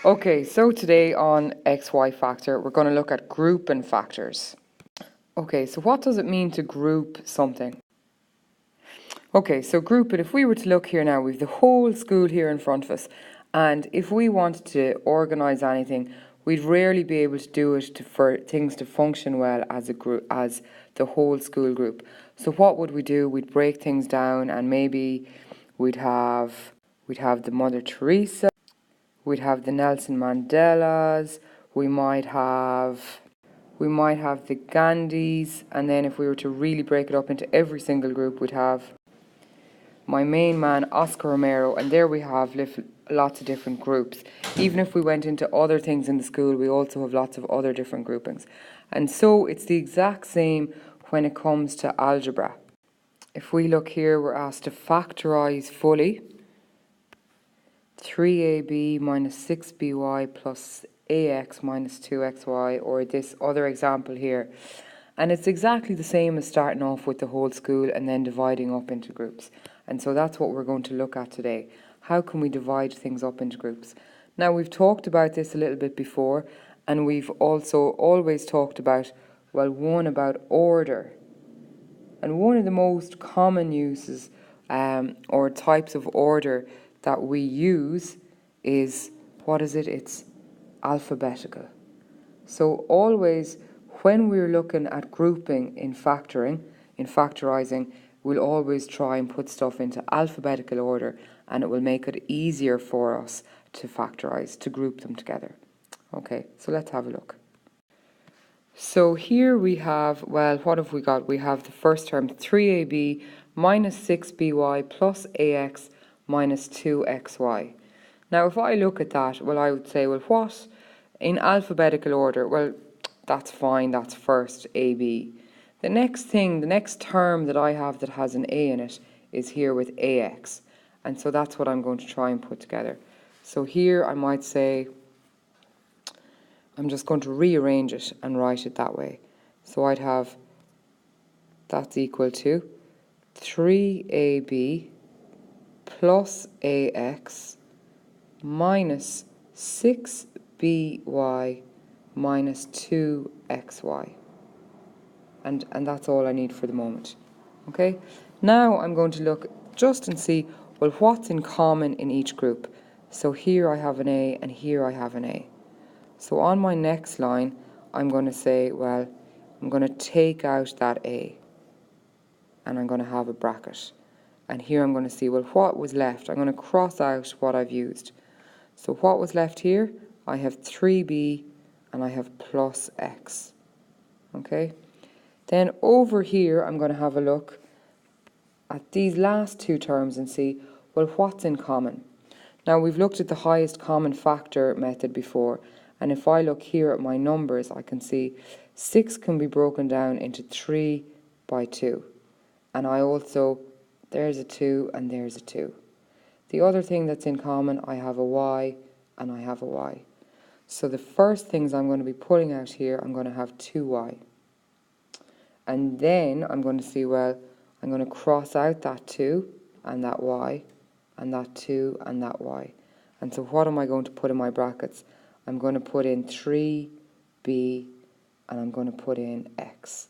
Okay, so today on XY factor, we're going to look at grouping factors. Okay, so what does it mean to group something? Okay, so group it, if we were to look here now, we've the whole school here in front of us, and if we wanted to organise anything, we'd rarely be able to do it for things to function well as a group, as the whole school group. So what would we do? We'd break things down, and maybe we'd have the Mother Teresa. We'd have the Nelson Mandelas, we might have the Gandhis, and then if we were to really break it up into every single group, we'd have my main man Oscar Romero, and there we have lots of different groups. Even if we went into other things in the school, we also have lots of other different groupings. And so it's the exact same when it comes to algebra. If we look here, we're asked to factorise fully 3ab minus 6by plus ax minus 2xy, or this other example here. And it's exactly the same as starting off with the whole school and then dividing up into groups. And so that's what we're going to look at today. How can we divide things up into groups? Now, we've talked about this a little bit before, and we've also always talked about, well, one about order. And one of the most common uses or types of order that we use is, what is it? It's alphabetical. So always when we're looking at grouping in factorizing, we'll always try and put stuff into alphabetical order, and it will make it easier for us to factorize, to group them together. Okay, so let's have a look. So here we have, well, what have we got? We have the first term, 3ab minus 6by plus ax minus 2xy. Now, if I look at that, well, I would say, well, what? In alphabetical order, well, that's fine, that's first, AB. The next term that I have that has an A in it is here with AX. And so that's what I'm going to try and put together. So here I might say, I'm just going to rearrange it and write it that way. So I'd have, that's equal to 3AB plus AX minus 6by minus 2xy. And that's all I need for the moment. Okay? Now I'm going to look just and see, well, what's in common in each group. So here I have an A and here I have an A. So on my next line, I'm going to say, well, I'm going to take out that A and I'm going to have a bracket. And here I'm going to see, well, what was left? I'm going to cross out what I've used. So what was left here? I have 3b and I have plus x. Okay? Then over here, I'm going to have a look at these last two terms and see, well, what's in common? Now, we've looked at the highest common factor method before, and if I look here at my numbers, I can see 6 can be broken down into 3 by 2. And I also, there's a 2 and there's a 2. The other thing that's in common, I have a y and I have a y. So the first things I'm going to be pulling out here, I'm going to have 2y. And then I'm going to see, well, I'm going to cross out that 2 and that y and that 2 and that y. And so what am I going to put in my brackets? I'm going to put in 3b and I'm going to put in x.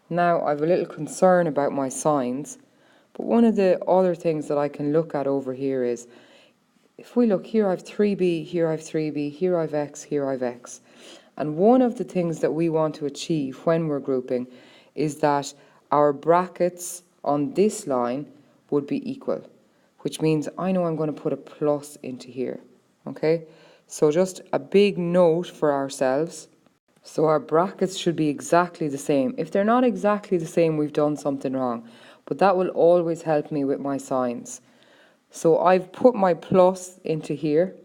Now, I have a little concern about my signs, but one of the other things that I can look at over here is, if we look here, I have 3b, here I have 3b, here I have x, here I have x. And one of the things that we want to achieve when we're grouping is that our brackets on this line would be equal, which means I know I'm going to put a plus into here. Okay? So just a big note for ourselves. So our brackets should be exactly the same. If they're not exactly the same, we've done something wrong. But that will always help me with my signs. So I've put my plus into here.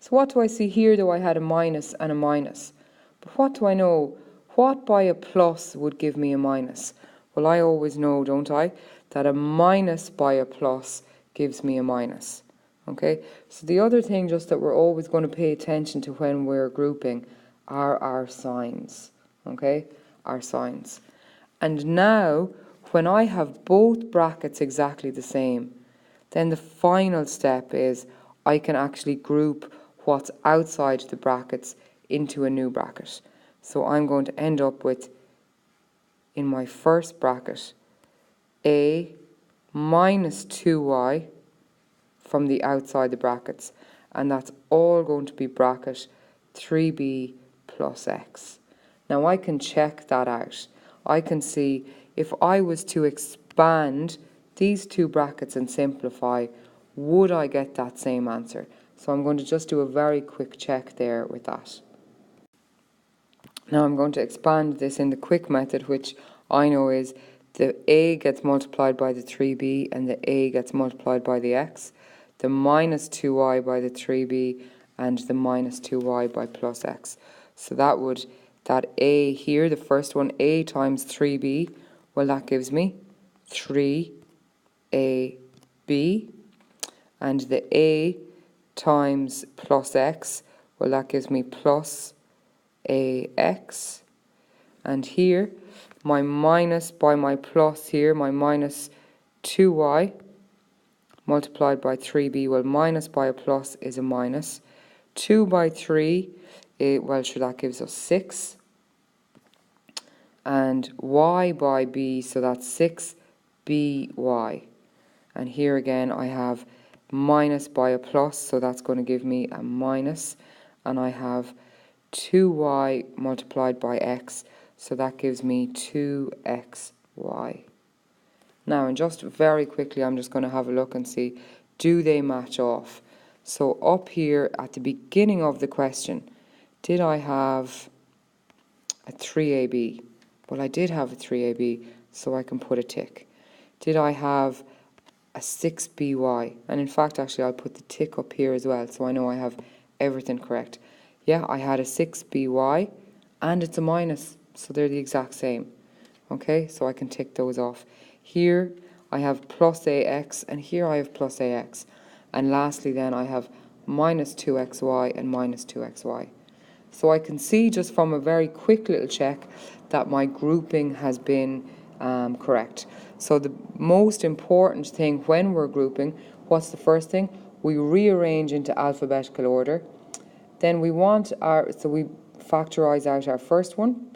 So what do I see here, though? I had a minus and a minus. But what do I know? What by a plus would give me a minus? Well, I always know, don't I, that a minus by a plus gives me a minus. Okay? So the other thing just that we're always going to pay attention to when we're grouping are our signs. Okay? Our signs. And now, when I have both brackets exactly the same, then the final step is I can actually group what's outside the brackets into a new bracket. So I'm going to end up with, in my first bracket, a minus 2y from the outside the brackets, and that's all going to be bracket 3b plus x. Now I can check that out. I can see if I was to expand these two brackets and simplify, would I get that same answer? So I'm going to just do a very quick check there with that. Now I'm going to expand this in the quick method, which I know is the a gets multiplied by the 3b and the a gets multiplied by the x, the minus 2y by the 3b and the minus 2y by plus x. So that a here, the first one, a times 3b, well, that gives me 3ab, and the a times plus x, well, that gives me plus ax, and here my minus by my plus here, my minus 2y multiplied by 3b, well, minus by a plus is a minus. 2 by 3, well, sure, that gives us 6. And y by b, so that's 6by. And here again I have minus by a plus, so that's going to give me a minus. And I have 2y multiplied by x, so that gives me 2xy. Now, and just very quickly, I'm just going to have a look and see, do they match off? So up here at the beginning of the question, did I have a 3ab? Well, I did have a 3ab, so I can put a tick. Did I have a 6by? And in fact, actually, I'll put the tick up here as well, so I know I have everything correct. Yeah, I had a 6by, and it's a minus, so they're the exact same. Okay, so I can tick those off. Here I have plus ax, and here I have plus ax. And lastly then I have minus 2xy and minus 2xy. So I can see just from a very quick little check that my grouping has been correct. So the most important thing when we're grouping, what's the first thing? We rearrange into alphabetical order. Then we factorize out our first one,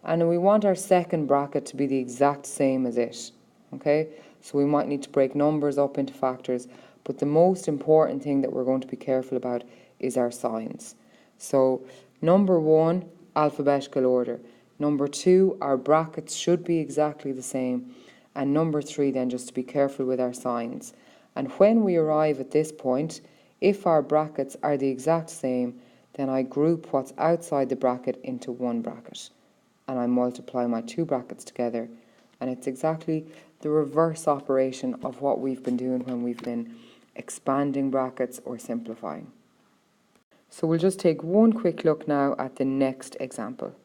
and we want our second bracket to be the exact same as it. Okay, so we might need to break numbers up into factors, but the most important thing that we're going to be careful about is our signs. So number 1, alphabetical order. Number 2, our brackets should be exactly the same. And number 3 then, just to be careful with our signs. And when we arrive at this point, if our brackets are the exact same, then I group what's outside the bracket into one bracket. And I multiply my two brackets together. And it's exactly the reverse operation of what we've been doing when we've been expanding brackets or simplifying. So we'll just take one quick look now at the next example.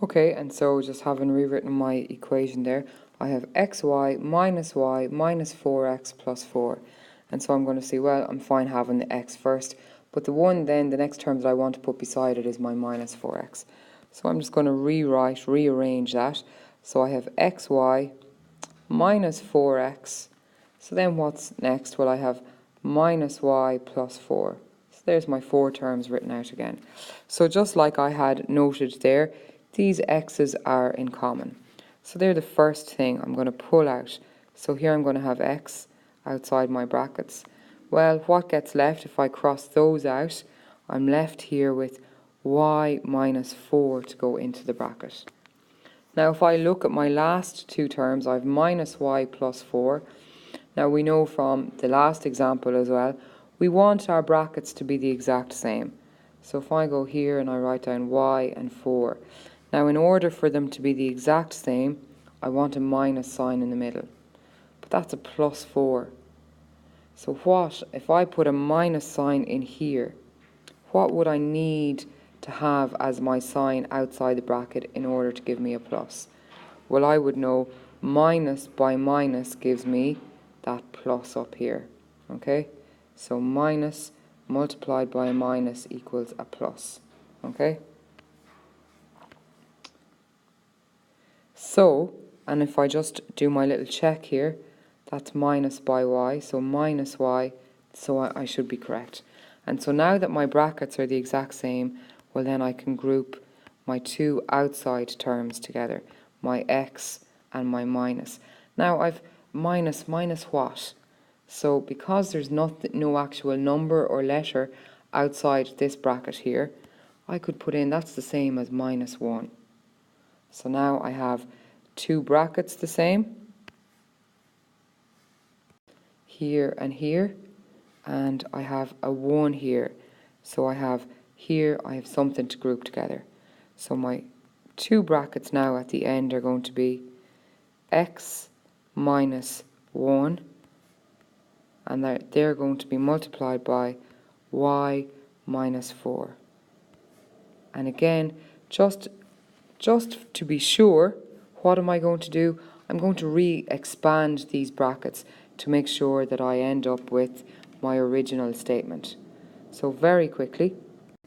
Okay, and so just having rewritten my equation there, I have xy minus y minus 4x plus 4. And so I'm going to say, well, I'm fine having the x first, but the next term that I want to put beside it is my minus 4x. So I'm just going to rearrange that. So I have xy minus 4x. So then what's next? Well, I have minus y plus 4. So there's my 4 terms written out again. So just like I had noted there, these x's are in common. So they're the first thing I'm going to pull out. So here I'm going to have x outside my brackets. Well, what gets left if I cross those out? I'm left here with y minus 4 to go into the bracket. Now if I look at my last two terms, I have minus y plus 4. Now we know from the last example as well, we want our brackets to be the exact same. So if I go here and I write down y and 4. Now in order for them to be the exact same, I want a minus sign in the middle. But that's a plus 4. So what, if I put a minus sign in here, what would I need to have as my sign outside the bracket in order to give me a plus? Well, I would know minus by minus gives me that plus up here. Okay, so minus multiplied by a minus equals a plus. Okay, so, and if I just do my little check here, that's minus by y, so minus y, so I should be correct. And so now that my brackets are the exact same, well then I can group my two outside terms together, my x and my minus. Now I've minus what? So because there's no actual number or letter outside this bracket here, I could put in that's the same as minus 1. So now I have two brackets the same, here and here, and I have a 1 here. So I have something to group together. So my two brackets now at the end are going to be x minus 1, and they're going to be multiplied by y minus 4. And again, just to be sure, what am I going to do? I'm going to re-expand these brackets to make sure that I end up with my original statement. So very quickly,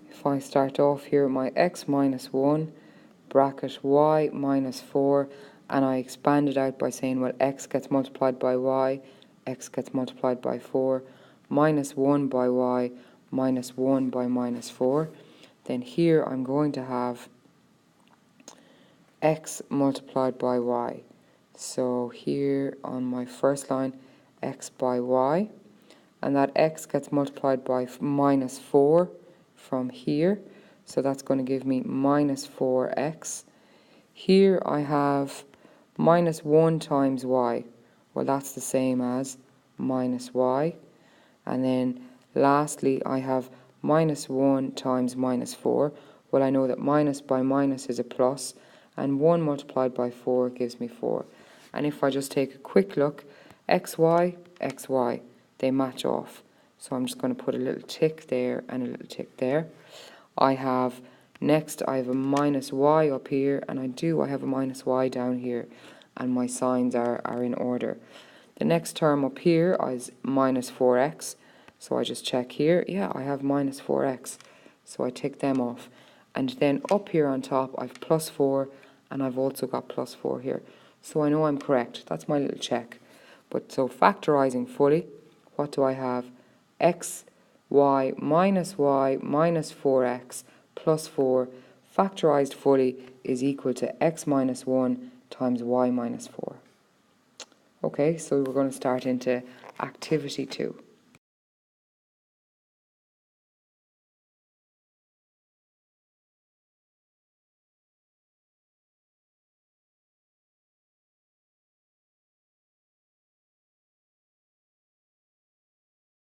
if I start off here, my x minus 1, bracket y minus 4, and I expand it out by saying, well, x gets multiplied by y, x gets multiplied by 4, minus 1 by y, minus 1 by minus 4. Then here I'm going to have x multiplied by y. So here on my first line, x by y, and that x gets multiplied by minus 4 from here, so that's going to give me minus 4x. Here I have minus 1 times y, well that's the same as minus y, and then lastly I have minus 1 times minus 4, well I know that minus by minus is a plus, and 1 multiplied by 4 gives me 4. And if I just take a quick look, xy, xy, they match off. So I'm just going to put a little tick there and a little tick there. Next I have a minus y up here, and I have a minus y down here, and my signs are in order. The next term up here is minus 4x, so I just check here, yeah, I have minus 4x, so I tick them off. And then up here on top I've plus 4, and I've also got plus 4 here. So I know I'm correct. That's my little check. But so factorizing fully, what do I have? y minus 4x plus 4 factorized fully is equal to x minus 1 times y minus 4. Okay, so we're going to start into activity 2.